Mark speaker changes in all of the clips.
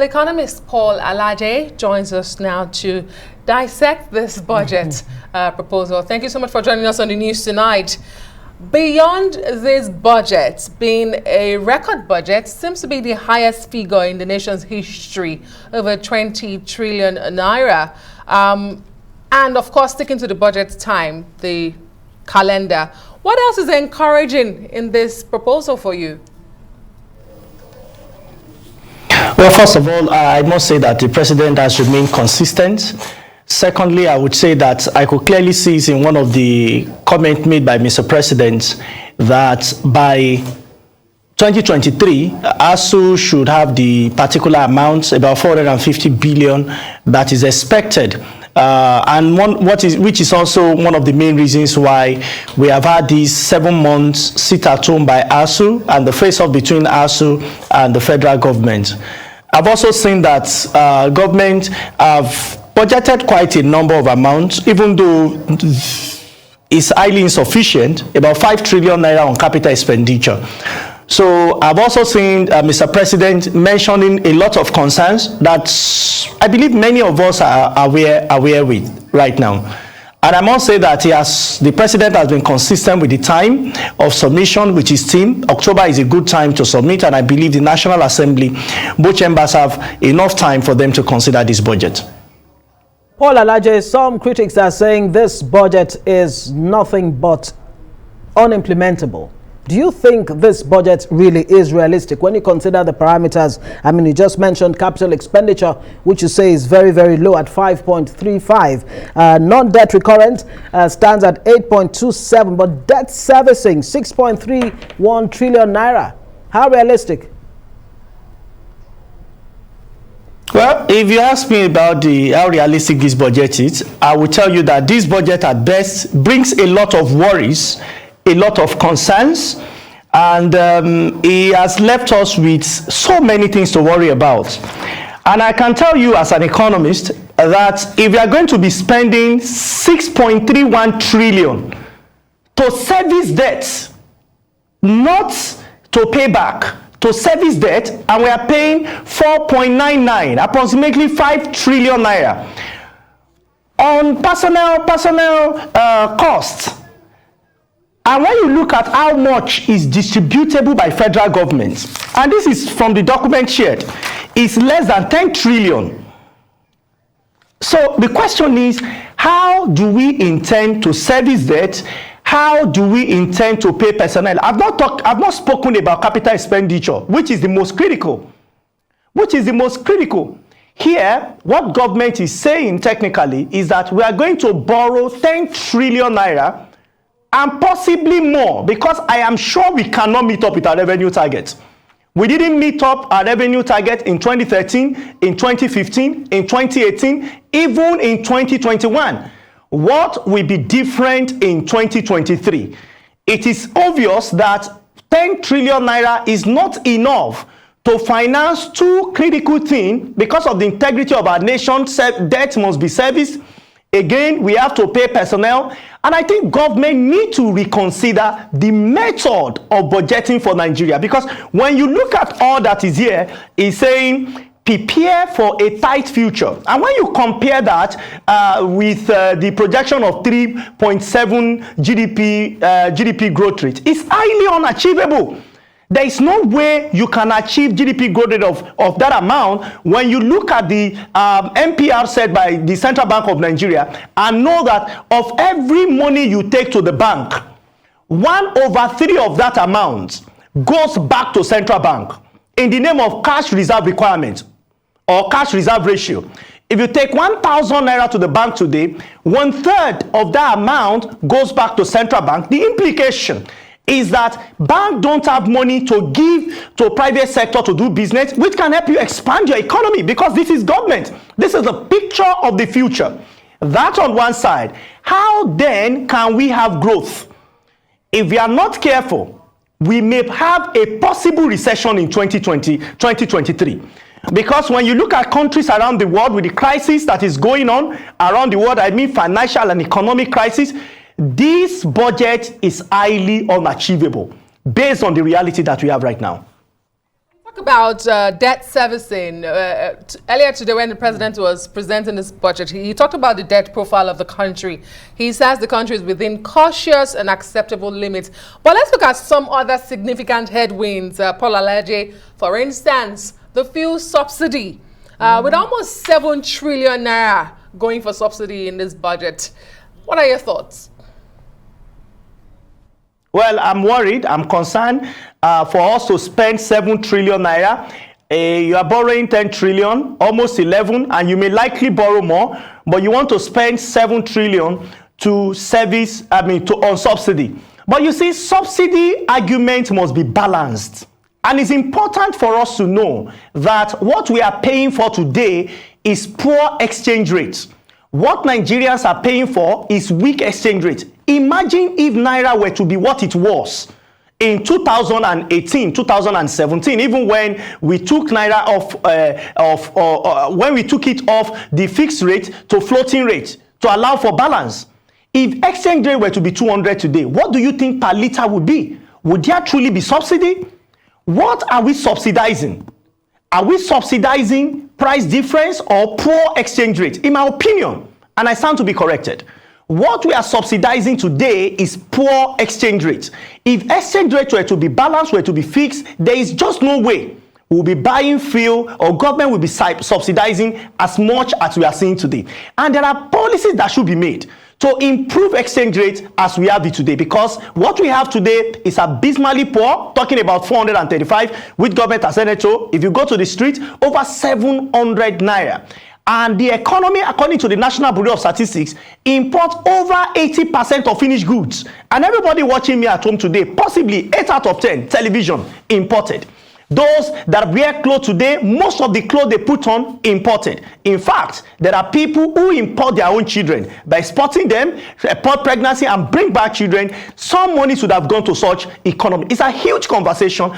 Speaker 1: economist Paul Alaje joins us now to dissect this budget proposal. Thank you so much for joining us on the news tonight. Beyond this budget being a record budget, seems to be the highest figure in the nation's history, over 20 trillion naira. And of course, sticking to the budget time, the calendar. What else is encouraging in this proposal for you?
Speaker 2: Well, first of all, I must say that the president has remained consistent. Secondly, I would say that I could clearly see in one of the comments made by Mr. President that by 2023, ASU should have the particular amount, about 450 billion, that is expected. Which is also one of the main reasons why we have had these 7 months sit-at-home by ASU and the face-off between ASU and the federal government. I've also seen that government have budgeted quite a number of amounts, even though it's highly insufficient, about 5 trillion naira on capital expenditure. So I've also seen Mr. President mentioning a lot of concerns that I believe many of us are aware with right now. And I must say that the president has been consistent with the time of submission, which is October is a good time to submit, and I believe the National Assembly, both chambers have enough time for them to consider this budget.
Speaker 3: Paul Alaje, some critics are saying this budget is nothing but unimplementable. Do you think this budget really is realistic when you consider the parameters? I mean, you just mentioned capital expenditure, which you say is very, very low at 5.35. Non-debt recurrent stands at 8.27, but debt servicing 6.31 trillion naira. How realistic?
Speaker 2: Well, if you ask me about how realistic this budget is, I will tell you that this budget at best brings a lot of worries, a lot of concerns, and it has left us with so many things to worry about. And I can tell you as an economist that if we are going to be spending 6.31 trillion to service debt, not to pay back, to service debt, and we are paying 4.99, approximately 5 trillion naira on personnel costs. And when you look at how much is distributable by federal government, and this is from the document shared, it's less than 10 trillion. So the question is, how do we intend to service debt? How do we intend to pay personnel? I've not spoken about capital expenditure, which is the most critical. Here, what government is saying technically is that we are going to borrow 10 trillion naira and possibly more, because I am sure we cannot meet up with our revenue target. We didn't meet up our revenue target in 2013, in 2015, in 2018, even in 2021. What will be different in 2023? It is obvious that 10 trillion naira is not enough to finance two critical things because of the integrity of our nation. Debt must be serviced. Again, we have to pay personnel. And I think government need to reconsider the method of budgeting for Nigeria. Because when you look at all that is here, it's saying prepare for a tight future. And when you compare that with the projection of 3.7 GDP growth rate, it's highly unachievable. There is no way you can achieve GDP growth rate of that amount when you look at the MPR set by the Central Bank of Nigeria and know that of every money you take to the bank, 1/3 of that amount goes back to Central Bank in the name of cash reserve requirement or cash reserve ratio. If you take 1,000 naira to the bank today, 1/3 of that amount goes back to Central Bank. The implication is that banks don't have money to give to private sector to do business, which can help you expand your economy, because this is government. This is a picture of the future. That on one side. How then can we have growth? If we are not careful, we may have a possible recession in 2023. Because when you look at countries around the world with the crisis that is going on around the world, I mean financial and economic crisis, this budget is highly unachievable based on the reality that we have right now.
Speaker 1: Talk about debt servicing. Earlier today when the president was presenting his budget, he talked about the debt profile of the country. He says the country is within cautious and acceptable limits. But let's look at some other significant headwinds, Paul Alaje. For instance, the fuel subsidy. With almost 7 trillion naira going for subsidy in this budget. What are your thoughts?
Speaker 2: Well, I'm worried, I'm concerned for us to spend 7 trillion naira. You are borrowing 10 trillion, almost 11, and you may likely borrow more, but you want to spend 7 trillion to service, on subsidy. But you see, subsidy argument must be balanced. And it's important for us to know that what we are paying for today is poor exchange rates. What Nigerians are paying for is weak exchange rates. Imagine if Naira were to be what it was in 2018, 2017, even when we took Naira when we took it off the fixed rate to floating rate to allow for balance. If exchange rate were to be 200 today, what do you think per litre would be? Would there truly be subsidy? What are we subsidizing? Are we subsidizing price difference or poor exchange rate? In my opinion, and I stand to be corrected, what we are subsidizing today is poor exchange rates. If exchange rates were to be balanced, were to be fixed, there is just no way we'll be buying fuel or government will be subsidizing as much as we are seeing today. And there are policies that should be made to improve exchange rates as we have it today, because what we have today is abysmally poor, talking about 435 with government has said it. So if you go to the street, over 700 naira. And the economy, according to the National Bureau of Statistics, imports over 80% of finished goods. And everybody watching me at home today, possibly 8 out of 10 television imported. Those that wear clothes today, most of the clothes they put on imported. In fact, there are people who import their own children by exporting them, report pregnancy and bring back children. Some money should have gone to such economy. It's a huge conversation.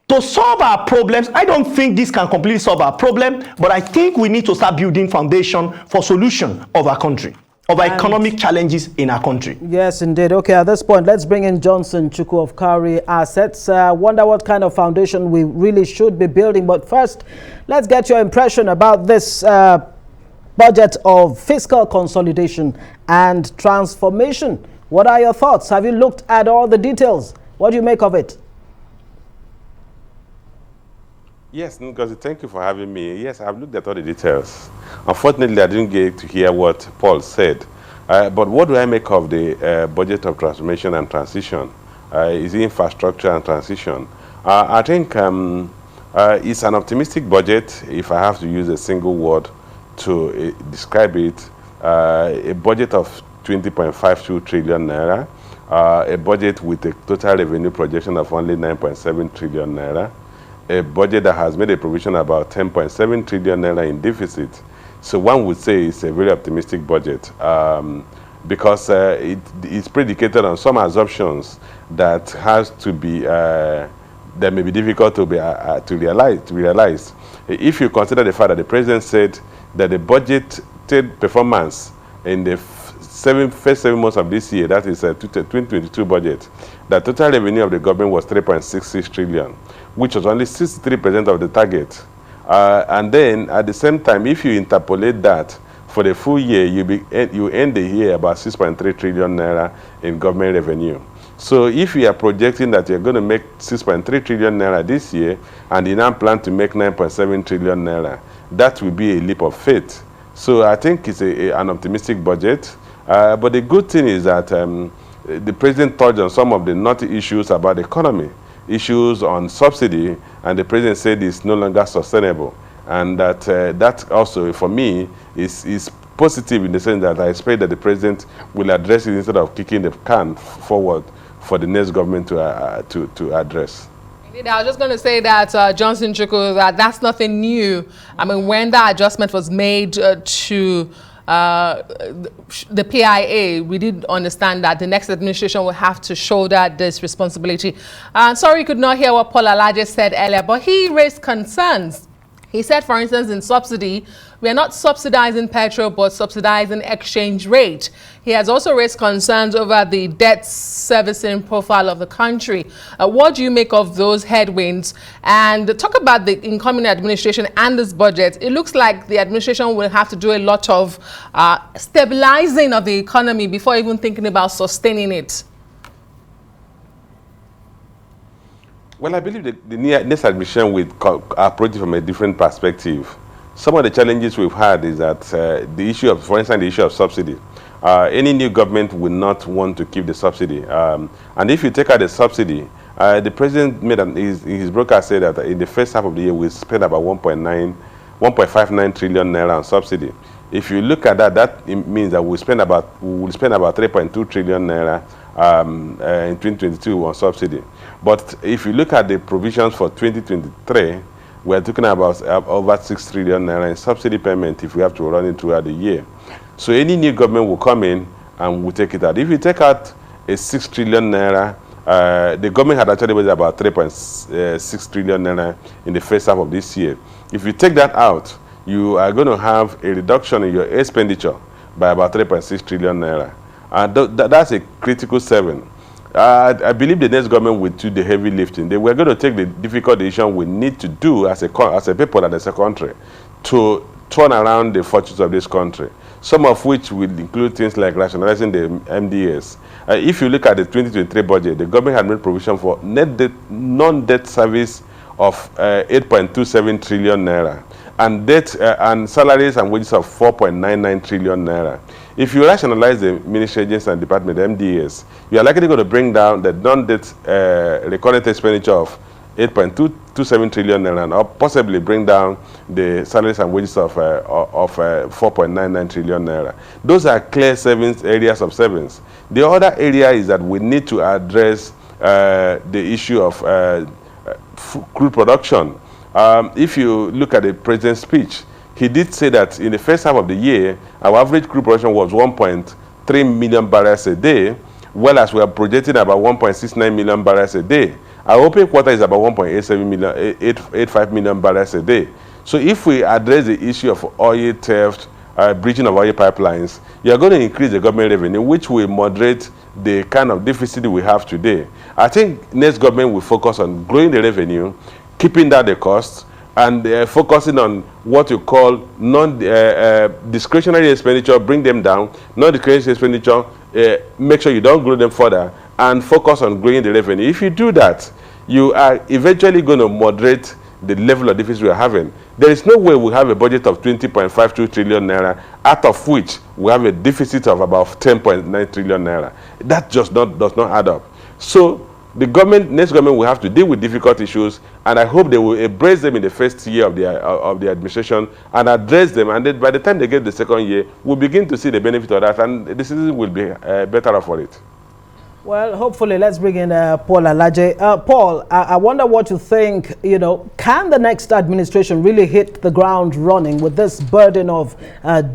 Speaker 2: To solve our problems, I don't think this can completely solve our problem, but I think we need to start building foundation for solution of our country, of our economic challenges in our country.
Speaker 3: Yes, indeed. Okay, at this point, let's bring in Johnson Chukwu of Cowrie Assets. Wonder what kind of foundation we really should be building. But first, let's get your impression about this budget of fiscal consolidation and transformation. What are your thoughts? Have you looked at all the details? What do you make of it?
Speaker 4: Yes, Ngozi, thank you for having me. Yes, I've looked at all the details. Unfortunately, I didn't get to hear what Paul said. But what do I make of the budget of transformation and transition? Is it infrastructure and transition? I think it's an optimistic budget, if I have to use a single word to describe it. A budget of 20.52 trillion naira, a budget with a total revenue projection of only 9.7 trillion naira, a budget that has made a provision about 10.7 trillion naira in deficit. So one would say it's a very optimistic budget because it's predicated on some assumptions that has to be that may be difficult to realize. If you consider the fact that the president said that the budgeted performance in the first 7 months of this year, that is 2022 budget, the total revenue of the government was 3.66 trillion, which was only 63% of the target. And then at the same time, if you interpolate that for the full year, you end the year about 6.3 trillion naira in government revenue. So if you are projecting that you're going to make 6.3 trillion naira this year, and you now plan to make 9.7 trillion naira, that will be a leap of faith. So I think it's an optimistic budget. But the good thing is that the president touched on some of the knotty issues about the economy, issues on subsidy, and the president said it's no longer sustainable. And that also, for me, is positive in the sense that I expect that the president will address it instead of kicking the can forward for the next government to address.
Speaker 1: Indeed, I was just going to say that, Johnson Chukwu, that's nothing new. I mean, when the adjustment was made to the PIA, we did understand that the next administration will have to shoulder this responsibility. Sorry you could not hear what Paul Alaje said earlier, but he raised concerns. He said, for instance, in subsidy, We are not subsidizing petrol, but subsidizing exchange rate. He has also raised concerns over the debt servicing profile of the country. What do you make of those headwinds? And talk about the incoming administration and this budget. It looks like the administration will have to do a lot of stabilizing of the economy before even thinking about sustaining it.
Speaker 4: Well, I believe the next administration will approach it from a different perspective. Some of the challenges we've had is that the issue of, for instance, the issue of subsidy. Any new government will not want to keep the subsidy. And if you take out the subsidy, the president made his broadcast said that in the first half of the year we spent about 1.59 trillion naira on subsidy. If you look at that, that means that we will spend about 3.2 trillion naira in 2022 on subsidy. But if you look at the provisions for 2023, we're talking about over 6 trillion naira in subsidy payment if we have to run it throughout the year. So any new government will come in and will take it out. If you take out a 6 trillion naira, the government had actually budgeted about 3.6 trillion naira in the first half of this year. If you take that out, you are going to have a reduction in your expenditure by about 3.6 trillion naira. And that's a critical 7. I believe the next government will do the heavy lifting. We're going to take the difficult decision we need to do as a people and as a country to turn around the fortunes of this country, some of which will include things like rationalizing the MDS. If you look at the 2023 budget, the government had made provision for non-debt service of 8.27 trillion naira and debt and salaries and wages of 4.99 trillion naira. If you rationalize the ministry agents and department, MDS, you are likely going to bring down the non-debt recurrent expenditure of 8.27 trillion naira, or possibly bring down the salaries and wages of 4.99 trillion naira. Those are clear savings, areas of savings. The other area is that we need to address the issue of crude production. If you look at the president's speech, he did say that in the first half of the year, our average crude production was 1.3 million barrels a day, whereas we are projecting about 1.69 million barrels a day. Our open quarter is about 1.85 million barrels a day. So if we address the issue of oil theft, breaching of oil pipelines, you are going to increase the government revenue, which will moderate the kind of deficit we have today. I think next government will focus on growing the revenue, keeping down the costs, and focusing on what you call non-discretionary expenditure, bring them down, non-discretionary expenditure, make sure you don't grow them further, and focus on growing the revenue. If you do that, you are eventually going to moderate the level of deficit we are having. There is no way we have a budget of 20.52 trillion naira, out of which we have a deficit of about 10.9 trillion naira. That just does not add up. So the next government will have to deal with difficult issues, and I hope they will embrace them in the first year of the administration and address them. And then by the time they get the second year, we'll begin to see the benefit of that, and the citizens will be better off for it.
Speaker 3: Well, hopefully, let's bring in Paul Alaje. Paul, I wonder what you think, can the next administration really hit the ground running with this burden of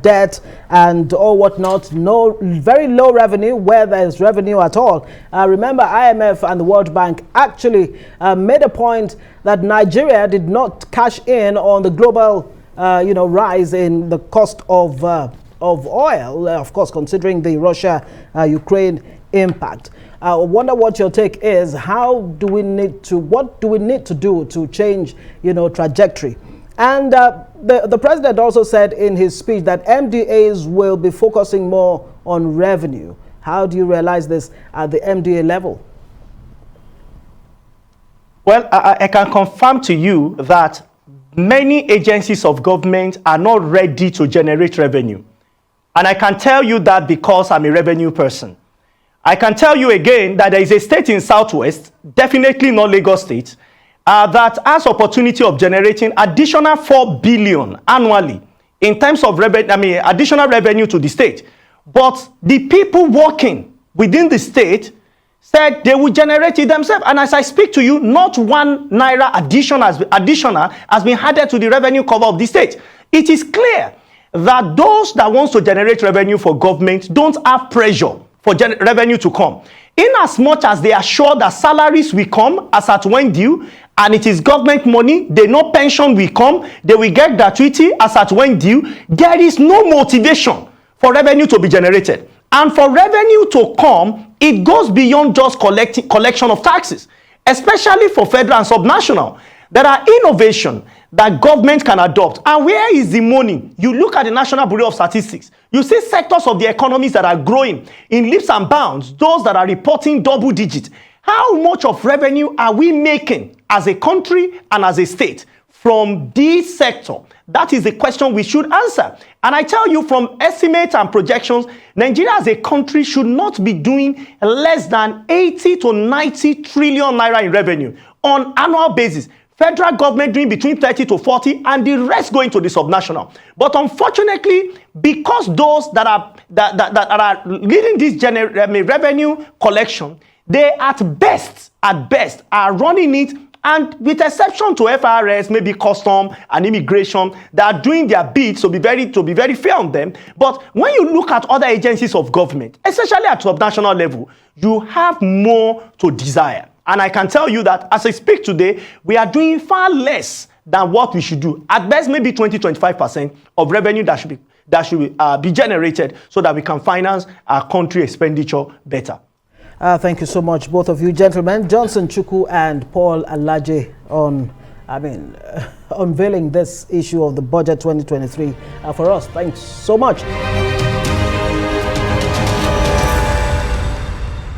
Speaker 3: debt and all whatnot, very low revenue where there is revenue at all? Remember, IMF and the World Bank actually made a point that Nigeria did not cash in on the global, rise in the cost of oil, of course, considering the Russia-Ukraine impact. I wonder what your take is. What do we need to do to change, trajectory? And the president also said in his speech that MDAs will be focusing more on revenue. How do you realize this at the MDA level?
Speaker 2: Well, I can confirm to you that many agencies of government are not ready to generate revenue. And I can tell you that because I'm a revenue person. I can tell you again that there is a state in Southwest, definitely not Lagos State, that has opportunity of generating additional 4 billion annually in terms of additional revenue to the state. But the people working within the state said they will generate it themselves. And as I speak to you, not 1 naira additional has been added to the revenue cover of the state. It is clear that those that want to generate revenue for government don't have pressure for revenue to come. In as much as they are sure that salaries will come as at when due, and it is government money, they know pension will come, they will get gratuity as at when due, there is no motivation for revenue to be generated. And for revenue to come, it goes beyond just collection of taxes, especially for federal and subnational. There are innovations that government can adopt. And where is the money? You look at the National Bureau of Statistics, you see sectors of the economies that are growing in leaps and bounds, those that are reporting double digits. How much of revenue are we making as a country and as a state from this sector? That is the question we should answer. And I tell you, from estimates and projections, Nigeria as a country should not be doing less than 80 to 90 trillion naira in revenue on annual basis. Federal government doing between 30 to 40 and the rest going to the subnational. But unfortunately, because those that are leading this revenue collection, they at best are running it, and with exception to FRS, maybe custom and immigration, they are doing their bit to be very fair on them. But when you look at other agencies of government, especially at subnational level, you have more to desire. And I can tell you that as I speak today, we are doing far less than what we should do. At best, maybe 20-25% of revenue that should be generated so that we can finance our country expenditure better.
Speaker 3: Thank you so much, both of you gentlemen, Johnson Chukwu and Paul Alaje, on unveiling this issue of the budget 2023 for us. Thanks so much.